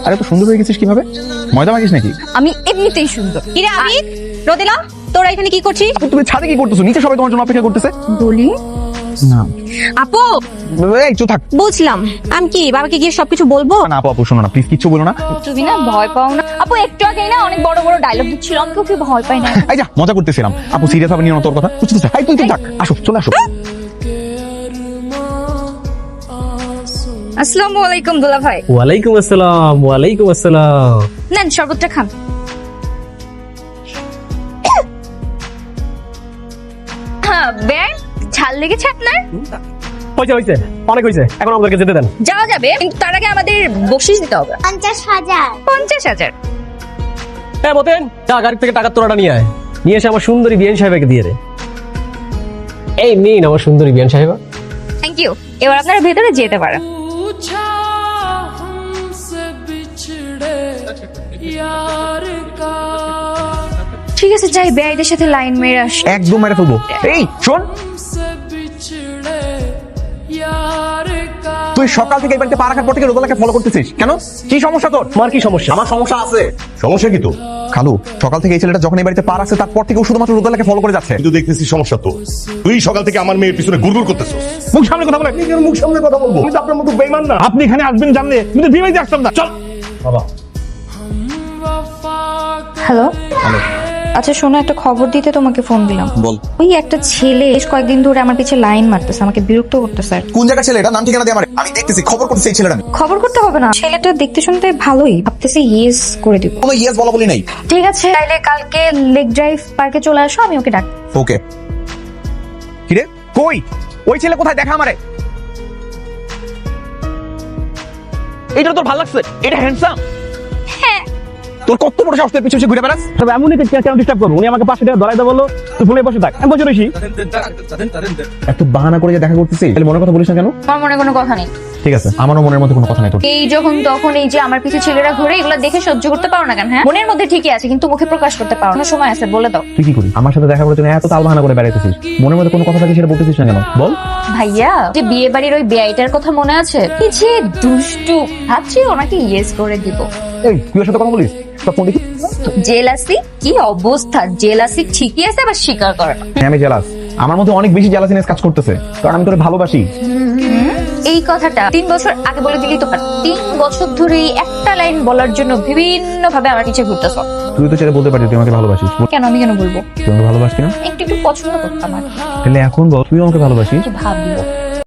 আরে তো সুন্দর হয়ে গেছিস কিভাবে? ময়দা মাখিস নাকি? আমি এমনিতেই সুন্দর। কিরে আবিদ, রোদেলা, তোরা এখানে কি করছিস? তুমি ছাদে কি করতেছো? নিচে সবাই তোমার জন্য অপেক্ষা করতেছে। বলি না আপু, এই চুপ থাক। বুঝলাম। আমি কি বাবাকে গিয়ে সবকিছু বলবো? না আপু, আপু শোনো না প্লিজ, কিচ্ছু বলো না। তুমি না ভয় পাও না? আপু একটু আগেই না অনেক বড় বড় ডায়লগ দিচ্ছিল, আমি ওকে ভয় পাই না। এই যা, মজা করতেছিলাম। আপু সিরিয়াস হবে নিও না তোর কথা। বুঝছিস? এই তুই থাক, আসো, চলে আসো। আসসালামু আলাইকুম দুলা ভাই। ওয়ালাইকুম আসসালাম। ওয়ালাইকুম আসসালাম। নেন শরবতটা খান। হ্যাঁ বেন, ঝাল লেগেছে আপনার? হয়েছে হয়েছে, অনেক হয়েছে, এখন আমাদেরকে যেতে দেন। যাওয়া যাবে, কিন্তু তার আগে আমাদের বকশিশ দিতে হবে। 50,000। 50,000? হ্যাঁ মতেন, যা গাড়ি থেকে টাকার তোলাটা নিয়ে আয়, নিয়ে এসে আমার সুন্দরী বিয়ান সাহেবকে দিয়ে দে। এই নিন আমার সুন্দরী বিয়ান সাহেবা। Thank you. এবার আপনারা ভেতরে যেতে পারেন। ঠিক আছে, যাই বেআইদের সাথে লাইন মেরে আসি। একদম মেরে ফেলবো। এই শোন, তুই সকাল থেকে এই বাড়িতে পা রাখার পর থেকে রোদেলাকে ফলো করতেছিস কেন? কি সমস্যা তোর? তোমার কি সমস্যা? আমার সমস্যা আছে। সমস্যা কি তো? খালু, সকাল থেকে এই ছেলেটা যখন এই বাড়িতে পা রাখছে তারপর থেকে ও শুধুমাত্র রোদেলাকে ফলো করে যাচ্ছে। কিন্তু দেখতেছি সমস্যা তো। তুই সকাল থেকে আমার মেয়ের পিছনে গুড়গুড় করতেছিস। মুখ সামনে কথা বলে। আপনি কেন মুখ সামনে কথা বলবো? আমি তো আপনার মতো বেঈমান না। আপনি এখানে আসবেন জানলে আমি তো বিয়ে বাড়িতে আসতাম না। চল বাবা, হ্যালো, আচ্ছা শোনো, একটা খবর দিতে তোমাকে ফোন দিলাম। বল। ওই একটা ছেলে বেশ কয়েকদিন ধরে আমার পিছে লাইন মারতেছে, আমাকে বিরক্ত করতেছে। কোন জায়গার ছেলে এটা? নাম ঠিকানা দিয়ে আমার, আমি দেখতেছি, খবর করতেছি এই ছেলেটা। খবর করতে হবে না, ছেলেটা দেখতে শুনতে ভালোই, ভাবতেছি ইয়েস করে দিব। কোনো ইয়েস বলা বলি নাই। ঠিক আছে, তাইলে কালকে লেক ড্রাইভ পার্কে চলে আসো, আমি ওকে ডাক। ওকে। কিরে কই ওই ছেলে কোথায়? দেখা আমারে। এটা তোর ভালো লাগছে? এটা হ্যান্ডসাম? হ্যাঁ। তোর কত বড় সাহস, তোর পিছু পিছু ঘুরে বেড়াস? তবে এমনই কেন ডিস্টার্ব করবো? উনি আমাকে 500 টাকা ধরাই দেয়, বললো তুই ফোনে বসে থাক। আমি বসে রয়েছি। এত বাহানা করে যে দেখা করতেছিস, তাহলে মনের কথা বলিস না কেন? আমার মনে কোনো কথা নেই। ঠিক আছে, আমারও মনের মধ্যে কোনো কথা নাই তোর। এই যখন তখন এই যে আমার পিছে ছেলেরা ঘুরে, এগুলো দেখে সহ্য করতে পারো না কেন? হ্যাঁ, মনের মধ্যে ঠিকই আছে কিন্তু মুখে প্রকাশ করতে পারো না। সময় আছে, বলে দাও। তুই কি করিস? আমার সাথে দেখা করার জন্য এত তাল বাহানা করে বেড়াইতেছিস, মনের মধ্যে কোনো কথা থাকে সেটা বলতেছিস না কেন? বল। ভাইয়া, যে বিয়ে বাড়ির ওই বেআইটার কথা মনে আছে? কি যে দুষ্টু, ভাবছি ওনাকে ইয়েস করে দিব। এই তুই ওর সাথে কথা বলিস? তোর ফোন দেখি। জেলাসি কি অবস্থা? জেলাসি ঠিকই আছে, আবার স্বীকার করে না। হ্যাঁ আমি জেলাস। আমার মধ্যে অনেক বেশি জেলাসিনেস কাজ করতেছে, কারণ আমি তোরে ভালোবাসি। এই কথাটা 3 বছর আগে বলে দিলেই তো পার। 3 বছর ধরে এই একটা লাইন বলার জন্য বিভিন্ন ভাবে আমার পিছে ঘুরতেছ। তুই তো ছেলে বলতে পারবি তুই আমাকে ভালোবাসিস। কেন? আমি কেন বলবো? তুই আমাকে ভালোবাসতি না? একটু একটু পছন্দ করতাম আর কি। তাহলে এখন বল তুই আমাকে ভালোবাসিস? ভাবলো